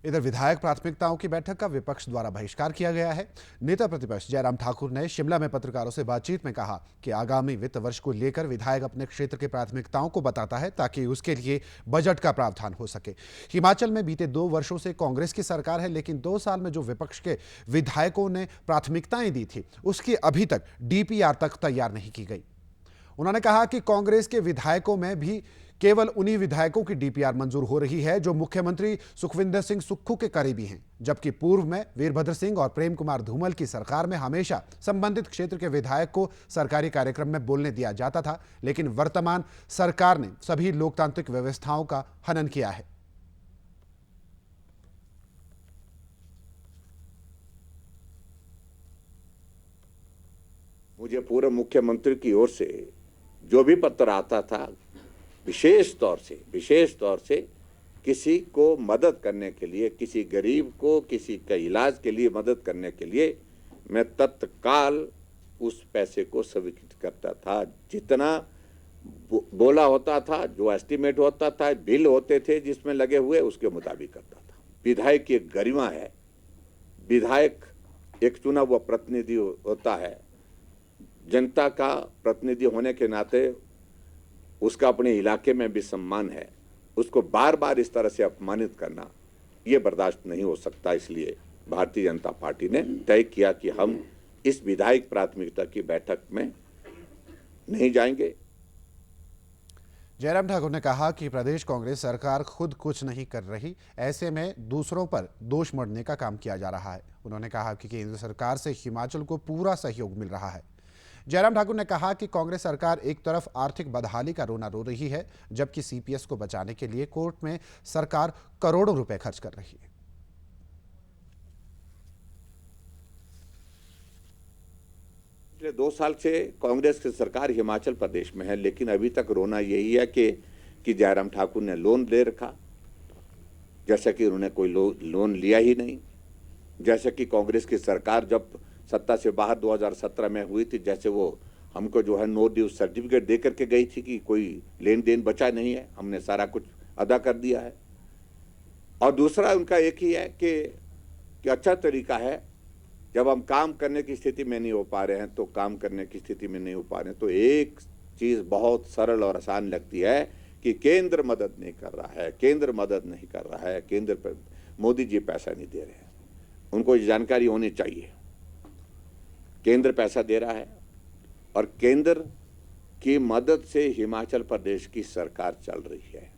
इधर विधायक प्राथमिकताओं की बैठक का विपक्ष द्वारा बहिष्कार किया गया है। नेता प्रतिपक्ष जयराम ठाकुर ने शिमला में पत्रकारों से बातचीत में कहा कि आगामी वित्त वर्ष को लेकर विधायक अपने क्षेत्र के प्राथमिकताओं को बताता है ताकि उसके लिए बजट का प्रावधान हो सके। हिमाचल में बीते 2 वर्षों से कांग्रेस की सरकार है, लेकिन 2 साल में जो विपक्ष के विधायकों ने प्राथमिकताएं दी थी उसकी अभी तक डीपीआर तक तैयार नहीं की गई। उन्होंने कहा कि कांग्रेस के विधायकों में भी केवल उन्हीं विधायकों की डीपीआर मंजूर हो रही है जो मुख्यमंत्री सुखविंदर सिंह सुक्खू के करीबी हैं, जबकि पूर्व में वीरभद्र सिंह और प्रेम कुमार धूमल की सरकार में हमेशा संबंधित क्षेत्र के विधायक को सरकारी कार्यक्रम में बोलने दिया जाता था, लेकिन वर्तमान सरकार ने सभी लोकतांत्रिक व्यवस्थाओं का हनन किया है। मुझे पूर्व मुख्यमंत्री की ओर से जो भी पत्र आता था, विशेष तौर से किसी को मदद करने के लिए, किसी गरीब को किसी का इलाज के लिए मदद करने के लिए, मैं तत्काल उस पैसे को स्वीकृत करता था। जितना बोला होता था, जो एस्टीमेट होता था, बिल होते थे जिसमें लगे हुए, उसके मुताबिक करता था। विधायक की एक गरिमा है। विधायक एक चुना हुआ प्रतिनिधि होता है। जनता का प्रतिनिधि होने के नाते उसका अपने इलाके में भी सम्मान है। उसको बार बार इस तरह से अपमानित करना ये बर्दाश्त नहीं हो सकता। इसलिए भारतीय जनता पार्टी ने तय किया कि हम इस विधायक प्राथमिकता की बैठक में नहीं जाएंगे। जयराम ठाकुर ने कहा कि प्रदेश कांग्रेस सरकार खुद कुछ नहीं कर रही, ऐसे में दूसरों पर दोष मढ़ने का काम किया जा रहा है। उन्होंने कहा कि केंद्र सरकार से हिमाचल को पूरा सहयोग मिल रहा है। जयराम ठाकुर ने कहा कि कांग्रेस सरकार एक तरफ आर्थिक बदहाली का रोना रो रही है, जबकि सीपीएस को बचाने के लिए कोर्ट में सरकार करोड़ों रुपए खर्च कर रही है। पिछले 2 साल से कांग्रेस की सरकार हिमाचल प्रदेश में है, लेकिन अभी तक रोना यही है कि जयराम ठाकुर ने लोन ले रखा, जैसा कि उन्होंने कोई लोन लिया ही नहीं। जैसे कि कांग्रेस की सरकार जब सत्ता से बाहर 2017 में हुई थी, जैसे वो हमको जो है नो ड्यू सर्टिफिकेट दे करके गई थी कि कोई लेन देन बचा नहीं है, हमने सारा कुछ अदा कर दिया है। और दूसरा उनका एक ही है कि अच्छा तरीका है, जब हम काम करने की स्थिति में नहीं हो पा रहे हैं तो काम करने की स्थिति में नहीं हो पा रहे हैं तो एक चीज़ बहुत सरल और आसान लगती है कि केंद्र मदद नहीं कर रहा है, केंद्र मदद नहीं कर रहा है, केंद्र पर मोदी जी पैसा नहीं दे रहे हैं। उनको ये जानकारी होनी चाहिए, केंद्र पैसा दे रहा है और केंद्र की मदद से हिमाचल प्रदेश की सरकार चल रही है।